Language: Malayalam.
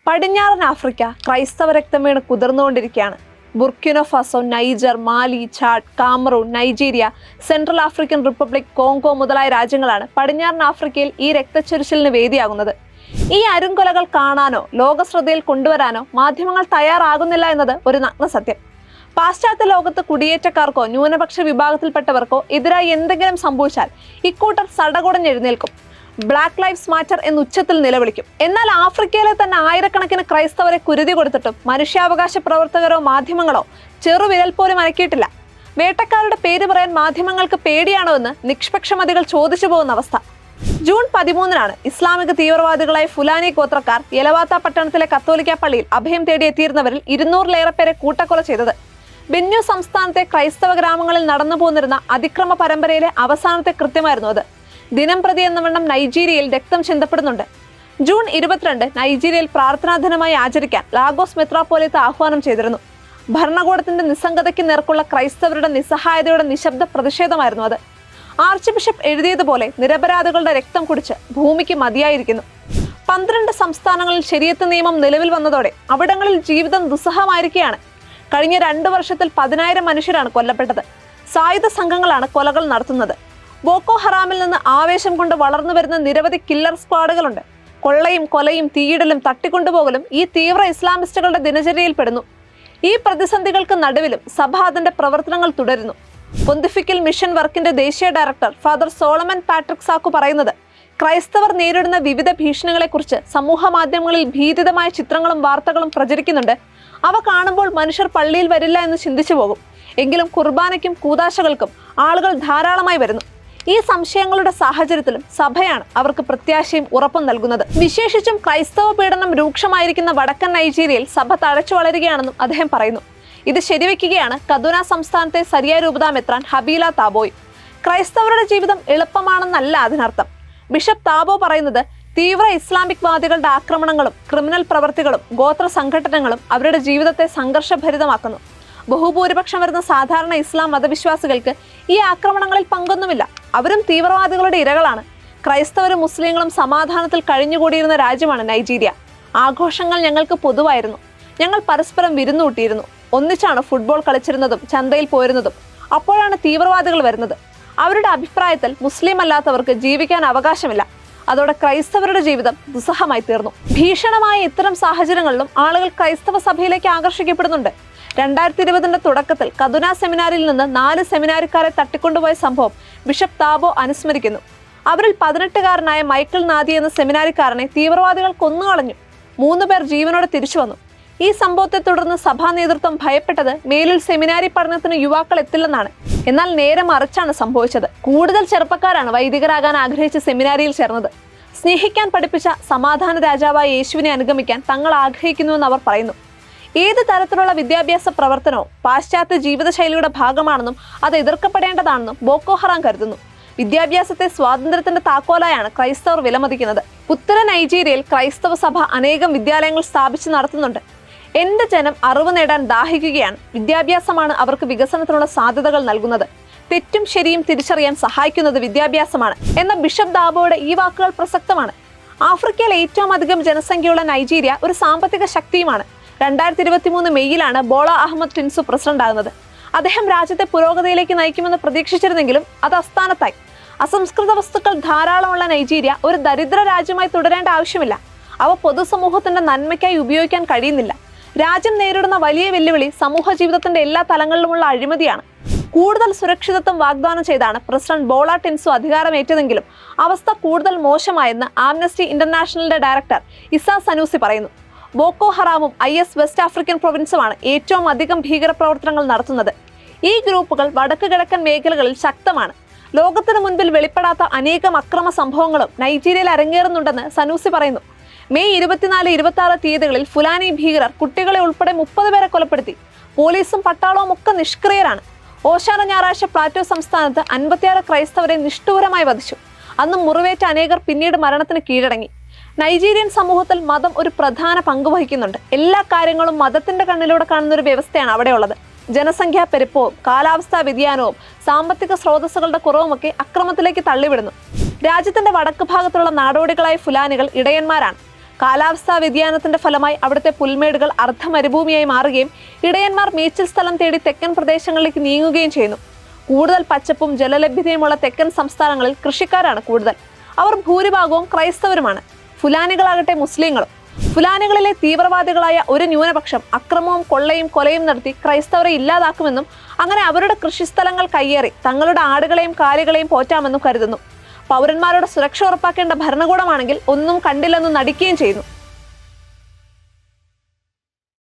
പടിഞ്ഞാറൻ ആഫ്രിക്ക ക്രൈസ്തവ രക്തം വീണ് കുതിർന്നുകൊണ്ടിരിക്കുകയാണ്. Burkina Faso, Niger, Mali, Chad, Cameroon, Nigeria, Central African Republic, Congo മുതലായ രാജ്യങ്ങളാണ് പടിഞ്ഞാറൻ ആഫ്രിക്കയിൽ ഈ രക്തച്ചൊരിച്ചിലിന് വേദിയാകുന്നത്. ഈ അരുംകൊലകൾ കാണാനോ ലോകശ്രദ്ധയിൽ കൊണ്ടുവരാനോ മാധ്യമങ്ങൾ തയ്യാറാകുന്നില്ല എന്നത് ഒരു നഗ്ന സത്യം. പാശ്ചാത്യ ലോകത്ത് കുടിയേറ്റക്കാർക്കോ ന്യൂനപക്ഷ വിഭാഗത്തിൽപ്പെട്ടവർക്കോ എതിരായി എന്തെങ്കിലും സംഭവിച്ചാൽ ഇക്കൂട്ടർ സടകുടഞ്ഞെഴുന്നേൽക്കും. ബ്ലാക്ക് ലൈവ്സ് മാറ്റർ എന്ന് ഉച്ചത്തിൽ നിലവിളിക്കും. എന്നാൽ ആഫ്രിക്കയിലെ തന്നെ ആയിരക്കണക്കിന് ക്രൈസ്തവരെ കുരുതി കൊടുത്തിട്ടും മനുഷ്യാവകാശ പ്രവർത്തകരോ മാധ്യമങ്ങളോ ചെറുവിരൽ പോലും അനക്കിയിട്ടില്ല. വേട്ടക്കാരുടെ പേര് പറയാൻ മാധ്യമങ്ങൾക്ക് പേടിയാണോ എന്ന് നിഷ്പക്ഷമതികൾ ചോദിച്ചു പോകുന്ന അവസ്ഥ. ജൂൺ 13-നാണ് ഇസ്ലാമിക തീവ്രവാദികളായ ഫുലാനി ഗോത്രക്കാർ യെലവാത്ത പട്ടണത്തിലെ കത്തോലിക്ക പള്ളിയിൽ അഭയം തേടിയെത്തിയിരുന്നവരിൽ 200-ലേറെ പേരെ കൂട്ടക്കൊല ചെയ്തത്. ബെന്യു സംസ്ഥാനത്തെ ക്രൈസ്തവ ഗ്രാമങ്ങളിൽ നടന്നു പോന്നിരുന്ന അതിക്രമ പരമ്പരയിലെ അവസാനത്തെ കൃത്യമായിരുന്നു അത്. ദിനം പ്രതി എന്ന വണ്ണം നൈജീരിയയിൽ രക്തം ചിന്തപ്പെടുന്നുണ്ട്. ജൂൺ 22 നൈജീരിയയിൽ പ്രാർത്ഥനാ ദിനമായി ആചരിക്കാൻ ലാഗോസ് മെത്രാപ്പോലീത്ത ആഹ്വാനം ചെയ്തിരുന്നു. ഭരണകൂടത്തിന്റെ നിസ്സംഗതയ്ക്ക് നേർക്കുള്ള ക്രൈസ്തവരുടെ നിസ്സഹായതയുടെ നിശബ്ദ പ്രതിഷേധമായിരുന്നു അത്. ആർച്ച് ബിഷപ്പ് എഴുതിയതുപോലെ നിരപരാധികളുടെ രക്തം കുടിച്ച് ഭൂമിക്ക് മതിയായിരിക്കുന്നു. 12 സംസ്ഥാനങ്ങളിൽ ശരീഅത്ത് നിയമം നിലവിൽ വന്നതോടെ അവിടങ്ങളിൽ ജീവിതം ദുസ്സഹമായിരിക്കുകയാണ്. കഴിഞ്ഞ 2 വർഷത്തിൽ 10,000 മനുഷ്യരാണ് കൊല്ലപ്പെട്ടത്. സായുധ സംഘങ്ങളാണ് കൊലകൾ നടത്തുന്നത്. ബോക്കോ ഹറാമിൽ നിന്ന് ആവേശം കൊണ്ട് വളർന്നു വരുന്ന നിരവധി കില്ലർ സ്ക്വാഡുകളുണ്ട്. കൊള്ളയും കൊലയും തീയിടലും തട്ടിക്കൊണ്ടുപോകലും ഈ തീവ്ര ഇസ്ലാമിസ്റ്റുകളുടെ ദിനചര്യയിൽപ്പെടുന്നു. ഈ പ്രതിസന്ധികൾക്ക് നടുവിലും സഭ അതിന്റെ പ്രവർത്തനങ്ങൾ തുടരുന്നു. പൊന്തിഫിക്കൽ മിഷൻ വർക്കിന്റെ ദേശീയ ഡയറക്ടർ ഫാദർ സോളമൻ പാട്രിക് സാക്കു പറയുന്നത്, ക്രൈസ്തവർ നേരിടുന്ന വിവിധ ഭീഷണികളെക്കുറിച്ച് സമൂഹ മാധ്യമങ്ങളിൽ ഭീതിതമായ ചിത്രങ്ങളും വാർത്തകളും പ്രചരിക്കുന്നുണ്ട്. അവ കാണുമ്പോൾ മനുഷ്യർ പള്ളിയിൽ വരില്ല എന്ന് ചിന്തിച്ചു പോകും. എങ്കിലും കുർബാനയ്ക്കും കൂദാശകൾക്കും ആളുകൾ ധാരാളമായി വരുന്നു. ഈ സംശയങ്ങളുടെ സാഹചര്യത്തിലും സഭയാണ് അവർക്ക് പ്രത്യാശയും ഉറപ്പും നൽകുന്നത്. വിശേഷിച്ചും ക്രൈസ്തവ പീഡനം രൂക്ഷമായിരിക്കുന്ന വടക്കൻ നൈജീരിയയിൽ സഭ തഴച്ചു വളരുകയാണെന്നും അദ്ദേഹം പറയുന്നു. ഇത് ശരിവെക്കുകയാണ് കദുന സംസ്ഥാനത്തെ സരിയ രൂപതാ മെത്രാൻ ഹബീല താബോയ്. ക്രൈസ്തവരുടെ ജീവിതം എളുപ്പമാണെന്നല്ല അതിനർത്ഥം. ബിഷപ്പ് താബോ പറയുന്നത്, തീവ്ര ഇസ്ലാമിക് വാദികളുടെ ആക്രമണങ്ങളും ക്രിമിനൽ പ്രവർത്തികളും ഗോത്ര സംഘടനകളും അവരുടെ ജീവിതത്തെ സംഘർഷഭരിതമാക്കുന്നു. ബഹുഭൂരിപക്ഷം വരുന്ന സാധാരണ ഇസ്ലാം മതവിശ്വാസികൾക്ക് ഈ ആക്രമണങ്ങളിൽ പങ്കൊന്നുമില്ല. അവരും തീവ്രവാദികളുടെ ഇരകളാണ്. ക്രൈസ്തവരും മുസ്ലിങ്ങളും സമാധാനത്തിൽ കഴിഞ്ഞുകൂടിയിരുന്ന രാജ്യമാണ് നൈജീരിയ. ആഘോഷങ്ങൾ ഞങ്ങൾക്ക് പൊതുവായിരുന്നു. ഞങ്ങൾ പരസ്പരം വിരുന്നുകൂട്ടിയിരുന്നു. ഒന്നിച്ചാണ് ഫുട്ബോൾ കളിച്ചിരുന്നതും ചന്തയിൽ പോയിരുന്നതും. അപ്പോഴാണ് തീവ്രവാദികൾ വരുന്നത്. അവരുടെ അഭിപ്രായത്തിൽ മുസ്ലിം അല്ലാത്തവർക്ക് ജീവിക്കാൻ അവകാശമില്ല. അതോടെ ക്രൈസ്തവരുടെ ജീവിതം ദുസ്സഹമായി തീർന്നു. ഭീഷണമായ ഇത്തരം സാഹചര്യങ്ങളിലും ആളുകൾ ക്രൈസ്തവ സഭയിലേക്ക് ആകർഷിക്കപ്പെടുന്നുണ്ട്. 2020 തുടക്കത്തിൽ കദുന സെമിനാരിൽ നിന്ന് 4 സെമിനാരിക്കാരെ തട്ടിക്കൊണ്ടുപോയ സംഭവം ബിഷപ്പ് താബോ അനുസ്മരിക്കുന്നു. അവരിൽ 18-കാരനായ മൈക്കിൾ നാദി എന്ന സെമിനാരിക്കാരനെ തീവ്രവാദികൾ കൊന്നുകളഞ്ഞു. 3 പേർ ജീവനോടെ തിരിച്ചു വന്നു. ഈ സംഭവത്തെ തുടർന്ന് സഭാ നേതൃത്വം ഭയപ്പെട്ടത് മേലിൽ സെമിനാരി പഠനത്തിന് യുവാക്കൾ എത്തില്ലെന്നാണ്. എന്നാൽ നേരെ മറിച്ചാണ് സംഭവിച്ചത്. കൂടുതൽ ചെറുപ്പക്കാരാണ് വൈദികരാകാൻ ആഗ്രഹിച്ച സെമിനാരിയിൽ ചേർന്നത്. സ്നേഹിക്കാൻ പഠിപ്പിച്ച സമാധാന രാജാവായ യേശുവിനെ അനുഗമിക്കാൻ തങ്ങൾ ആഗ്രഹിക്കുന്നുവെന്ന് അവർ പറയുന്നു. ഏത് തരത്തിലുള്ള വിദ്യാഭ്യാസ പ്രവർത്തനവും പാശ്ചാത്യ ജീവിതശൈലിയുടെ ഭാഗമാണെന്നും അത് എതിർക്കപ്പെടേണ്ടതാണെന്നും ബോക്കോ ഹറാം കരുതുന്നു. വിദ്യാഭ്യാസത്തെ സ്വാതന്ത്ര്യത്തിന്റെ താക്കോലായാണ് ക്രൈസ്തവർ വിലമതിക്കുന്നത്. ഉത്തര നൈജീരിയയിൽ ക്രൈസ്തവ സഭ അനേകം വിദ്യാലയങ്ങൾ സ്ഥാപിച്ച് നടത്തുന്നുണ്ട്. എന്റെ ജനം അറിവ് നേടാൻ ദാഹിക്കുകയാണ്. വിദ്യാഭ്യാസമാണ് അവർക്ക് വികസനത്തിനുള്ള സാധ്യതകൾ നൽകുന്നത്. തെറ്റും ശരിയും തിരിച്ചറിയാൻ സഹായിക്കുന്നത് വിദ്യാഭ്യാസമാണ് എന്ന ബിഷപ്പ് ദാബോയുടെ ഈ വാക്കുകൾ പ്രസക്തമാണ്. ആഫ്രിക്കയിൽ ഏറ്റവും അധികം ജനസംഖ്യയുള്ള നൈജീരിയ ഒരു സാമ്പത്തിക ശക്തിയുമാണ്. 2023 മെയ്യിലാണ് ബോള അഹമ്മദ് ടിൻസു പ്രസിഡന്റ് ആകുന്നത്. അദ്ദേഹം രാജ്യത്തെ പുരോഗതിയിലേക്ക് നയിക്കുമെന്ന് പ്രതീക്ഷിച്ചിരുന്നെങ്കിലും അത് അസ്ഥാനത്തായി. അസംസ്കൃത വസ്തുക്കൾ ധാരാളമുള്ള നൈജീരിയ ഒരു ദരിദ്ര രാജ്യമായി തുടരേണ്ട ആവശ്യമില്ല. അവ പൊതുസമൂഹത്തിന്റെ നന്മയ്ക്കായി ഉപയോഗിക്കാൻ കഴിയുന്നില്ല. രാജ്യം നേരിടുന്ന വലിയ വെല്ലുവിളി സമൂഹ ജീവിതത്തിന്റെ എല്ലാ തലങ്ങളിലുമുള്ള അഴിമതിയാണ്. കൂടുതൽ സുരക്ഷിതത്വം വാഗ്ദാനം ചെയ്താണ് പ്രസിഡന്റ് ബോള ടിൻസു അധികാരമേറ്റതെങ്കിലും അവസ്ഥ കൂടുതൽ മോശമായെന്ന് ആംനസ്റ്റി ഇന്റർനാഷണലിന്റെ ഡയറക്ടർ ഇസ സനൂസി പറയുന്നു. ബോക്കോ ഹറാമും IS വെസ്റ്റ് ആഫ്രിക്കൻ പ്രൊവിൻസുമാണ് ഏറ്റവും അധികം ഭീകരപ്രവർത്തനങ്ങൾ നടത്തുന്നത്. ഈ ഗ്രൂപ്പുകൾ വടക്ക് കിഴക്കൻ മേഖലകളിൽ ശക്തമാണ്. ലോകത്തിന് മുൻപിൽ വെളിപ്പെടാത്ത അനേകം അക്രമ സംഭവങ്ങളും നൈജീരിയയിൽ അരങ്ങേറുന്നുണ്ടെന്ന് സനൂസി പറയുന്നു. മെയ് 24, 26 തീയതികളിൽ ഫുലാനി ഭീകരർ കുട്ടികളെ ഉൾപ്പെടെ 30 പേരെ കൊലപ്പെടുത്തി. പോലീസും പട്ടാളവും ഒക്കെ നിഷ്ക്രിയരാണ്. ഓശാന ഞായറാഴ്ച പ്ലാറ്റോ സംസ്ഥാനത്ത് 56 ക്രൈസ്തവരെ നിഷ്ഠൂരമായി വധിച്ചു. അന്ന് മുറിവേറ്റ അനേകർ പിന്നീട് മരണത്തിന് കീഴടങ്ങി. നൈജീരിയൻ സമൂഹത്തിൽ മതം ഒരു പ്രധാന പങ്ക് വഹിക്കുന്നുണ്ട്. എല്ലാ കാര്യങ്ങളും മതത്തിന്റെ കണ്ണിലൂടെ കാണുന്ന ഒരു വ്യവസ്ഥയാണ് അവിടെയുള്ളത്. ജനസംഖ്യാ പെരുപ്പവും കാലാവസ്ഥാ വ്യതിയാനവും സാമ്പത്തിക സ്രോതസ്സുകളുടെ കുറവുമൊക്കെ അക്രമത്തിലേക്ക് തള്ളിവിടുന്നു. രാജ്യത്തിന്റെ വടക്ക് ഭാഗത്തുള്ള നാടോടികളായ ഫുലാനികൾ ഇടയന്മാരാണ്. കാലാവസ്ഥാ വ്യതിയാനത്തിന്റെ ഫലമായി അവിടുത്തെ പുൽമേടുകൾ അർദ്ധമരുഭൂമിയായി മാറുകയും ഇടയന്മാർ മേച്ചിൽ സ്ഥലം തേടി തെക്കൻ പ്രദേശങ്ങളിലേക്ക് നീങ്ങുകയും ചെയ്യുന്നു. കൂടുതൽ പച്ചപ്പും ജലലഭ്യതയുമുള്ള തെക്കൻ സംസ്ഥാനങ്ങളിൽ കൃഷിക്കാരാണ് കൂടുതൽ. അവർ ഭൂരിഭാഗവും ക്രൈസ്തവരുമാണ്. ഫുലാനികളാകട്ടെ മുസ്ലിങ്ങളും. ഫുലാനികളിലെ തീവ്രവാദികളായ ഒരു ന്യൂനപക്ഷം അക്രമവും കൊള്ളയും കൊലയും നടത്തി ക്രൈസ്തവരെ ഇല്ലാതാക്കുമെന്നും അങ്ങനെ അവരുടെ കൃഷിസ്ഥലങ്ങൾ കയ്യേറി തങ്ങളുടെ ആടുകളെയും കാലികളെയും പോറ്റാമെന്നും കരുതുന്നു. പൗരന്മാരുടെ സുരക്ഷ ഉറപ്പാക്കേണ്ട ഭരണകൂടമാണെങ്കിൽ ഒന്നും കണ്ടില്ലെന്ന് നടിക്കുകയും ചെയ്യുന്നു.